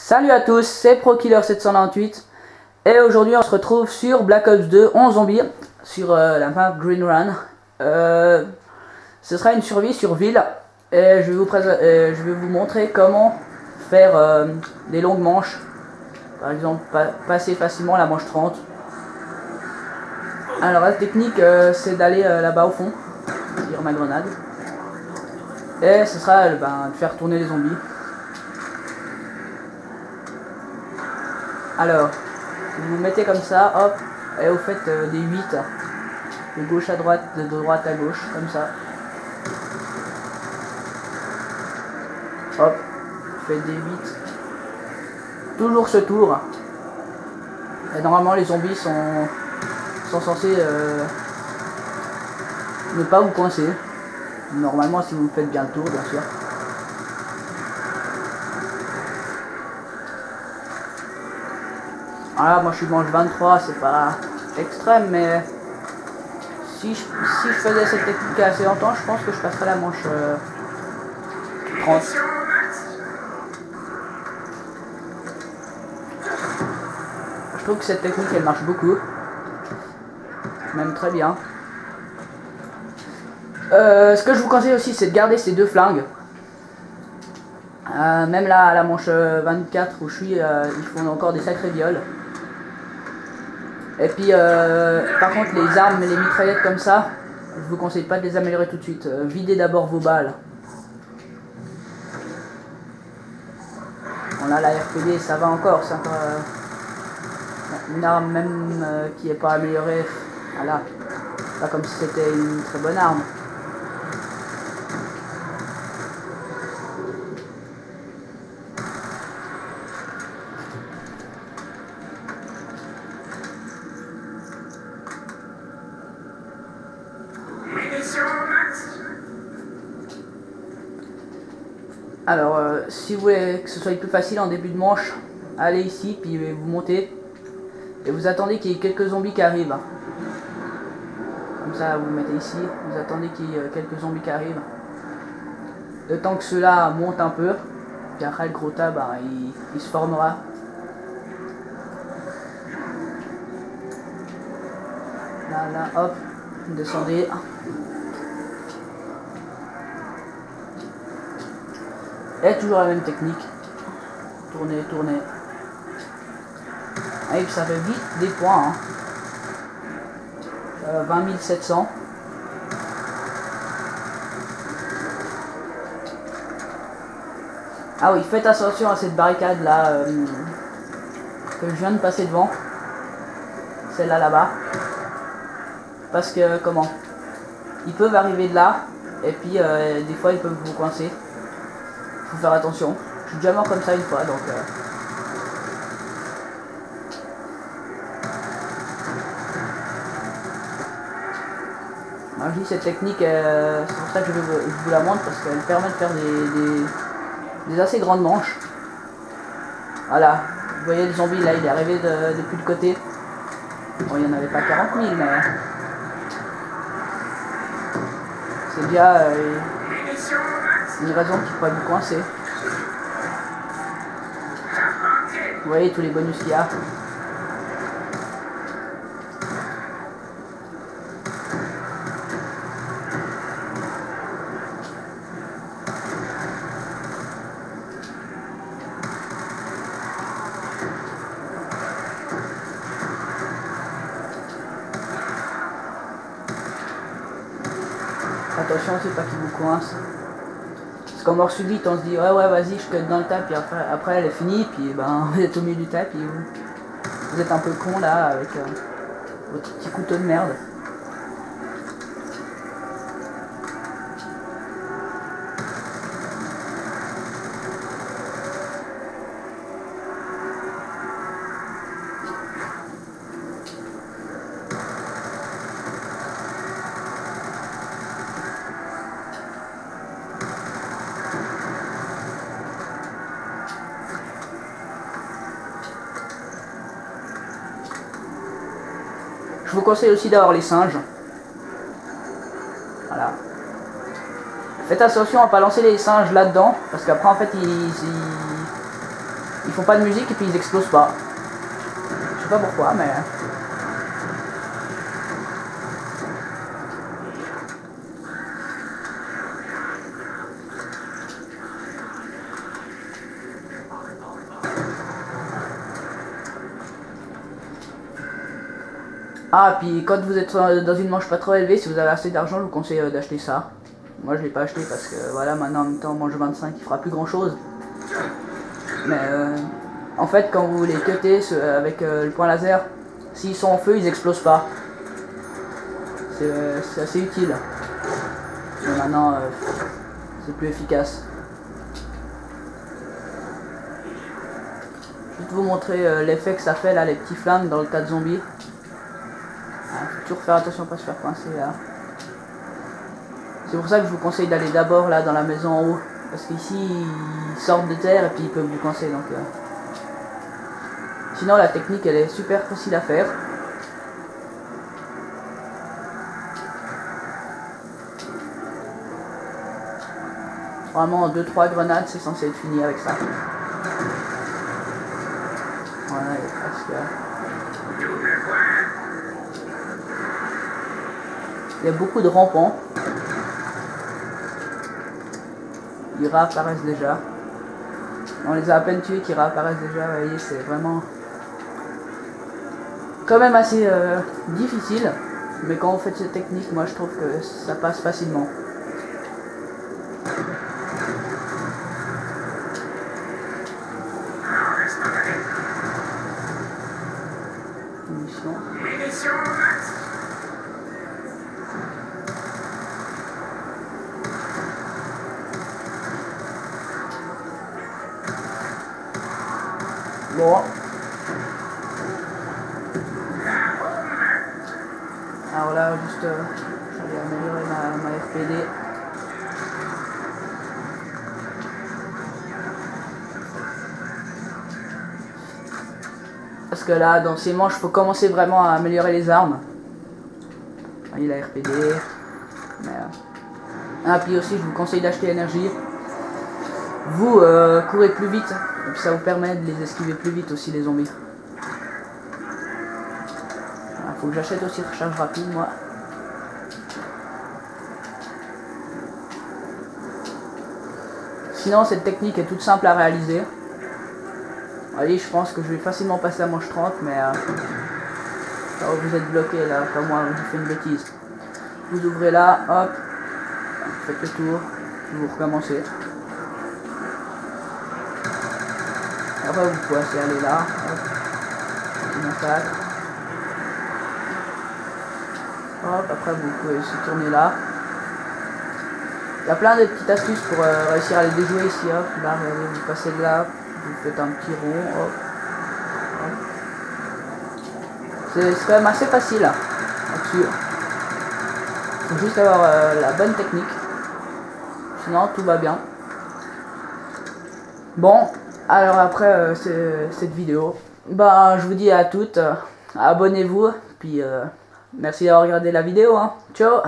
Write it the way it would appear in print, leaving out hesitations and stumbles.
Salut à tous, c'est ProKiller798 et aujourd'hui on se retrouve sur Black Ops 2 en zombie sur la map Green Run. Ce sera une survie sur ville et je vais vous montrer comment faire des longues manches. Par exemple, passer facilement la manche 30. Alors la technique c'est d'aller là-bas au fond, tirer ma grenade. Et ce sera de faire tourner les zombies. Alors, vous vous mettez comme ça, hop, et vous faites des 8, de gauche à droite, de droite à gauche, comme ça. Hop, vous faites des 8. Toujours ce tour. Et normalement les zombies sont censés ne pas vous coincer. Normalement si vous faites bien le tour, bien sûr. Voilà, moi je suis manche 23, c'est pas extrême, mais si je faisais cette technique assez longtemps, je pense que je passerais la manche 30. Je trouve que cette technique elle marche beaucoup, même très bien. Ce que je vous conseille aussi, c'est de garder ces deux flingues. Même là à la manche 24 où je suis, ils font encore des sacrés viols. Et puis par contre les armes et les mitraillettes comme ça, je vous conseille pas de les améliorer tout de suite. Videz d'abord vos balles. Bon là la RPD ça va encore, c'est encore une arme même qui est pas améliorée. Voilà, pas comme si c'était une très bonne arme. Alors, si vous voulez que ce soit plus facile en début de manche, allez ici, puis vous montez, et vous attendez qu'il y ait quelques zombies qui arrivent. Comme ça, vous mettez ici, vous attendez qu'il y ait quelques zombies qui arrivent. Le temps que ceux-là montent un peu, puis après le gros tas, il se formera. Là, hop, descendez. Et toujours la même technique. Tournez, tournez. Et ça fait vite des points. 20 700. Ah oui, faites attention à cette barricade là que je viens de passer devant. Celle-là là-bas. Parce que comment? Ils peuvent arriver de là. Et puis des fois ils peuvent vous coincer. Faut faire attention. Je suis déjà mort comme ça une fois, donc moi je dis cette technique, c'est pour ça que je vous la montre, parce qu'elle permet de faire des assez grandes manches. Voilà, vous voyez le zombie là, il est arrivé depuis le côté. Bon, il n'y en avait pas 40 000, mais c'est déjà une raison qui pourrait vous coincer. Vous voyez tous les bonus qu'il y a. Attention, c'est pas qu'il vous coince. Parce qu'en mort subite, on se dit ouais vas-y je cut dans le tas, puis après elle est finie, puis vous êtes au milieu du tas, puis vous êtes un peu con là avec votre petit couteau de merde. Je vous conseille aussi d'avoir les singes. Voilà. Faites attention à pas lancer les singes là-dedans, parce qu'après en fait Ils font pas de musique et puis ils explosent pas. Je sais pas pourquoi, mais... Ah, puis quand vous êtes dans une manche pas trop élevée, si vous avez assez d'argent, je vous conseille d'acheter ça. Moi je l'ai pas acheté parce que voilà, maintenant en même temps, manche 25, il fera plus grand chose. Mais en fait, quand vous les cuttez avec le point laser, s'ils sont en feu, ils explosent pas. C'est assez utile. Mais maintenant, c'est plus efficace. Je vais vous montrer l'effet que ça fait là, les petits flammes dans le tas de zombies. Faut toujours faire attention à pas se faire coincer là. C'est pour ça que je vous conseille d'aller d'abord là dans la maison en haut. Parce qu'ici ils sortent de terre et puis ils peuvent vous coincer. Donc, sinon la technique elle est super facile à faire. Vraiment 2-3 grenades c'est censé être fini avec ça. Voilà, il est presque... Il y a beaucoup de rampants. Ils réapparaissent déjà. On les a à peine tués qui réapparaissent déjà. Vous voyez, c'est vraiment quand même assez difficile. Mais quand vous faites cette technique, moi je trouve que ça passe facilement. Munitions. Bon. Alors là, juste, je vais améliorer ma FPD. Parce que là, dans ces manches, il faut commencer vraiment à améliorer les armes. Vous voyez la RPD. Mais, ah, puis aussi, je vous conseille d'acheter l'énergie. Vous courez plus vite. Et puis ça vous permet de les esquiver plus vite aussi, les zombies. Il faut que j'achète aussi recharge rapide, moi. Sinon, cette technique est toute simple à réaliser. Allez, je pense que je vais facilement passer à manche 30, mais vous êtes bloqué là, comme moi, je fais une bêtise. Vous ouvrez là, hop, vous faites le tour, vous recommencez. Après, vous pouvez aussi aller là, hop, une attaque. Hop, après vous pouvez aussi tourner là. Il y a plein de petites astuces pour réussir à les déjouer ici, hop, là, regardez, vous passez de là, vous faites un petit rond, hop. C'est quand même assez facile là-dessus. Il faut juste avoir la bonne technique. Sinon tout va bien. Bon, alors après cette vidéo, bah je vous dis à toutes, abonnez-vous, puis merci d'avoir regardé la vidéo, hein. Ciao.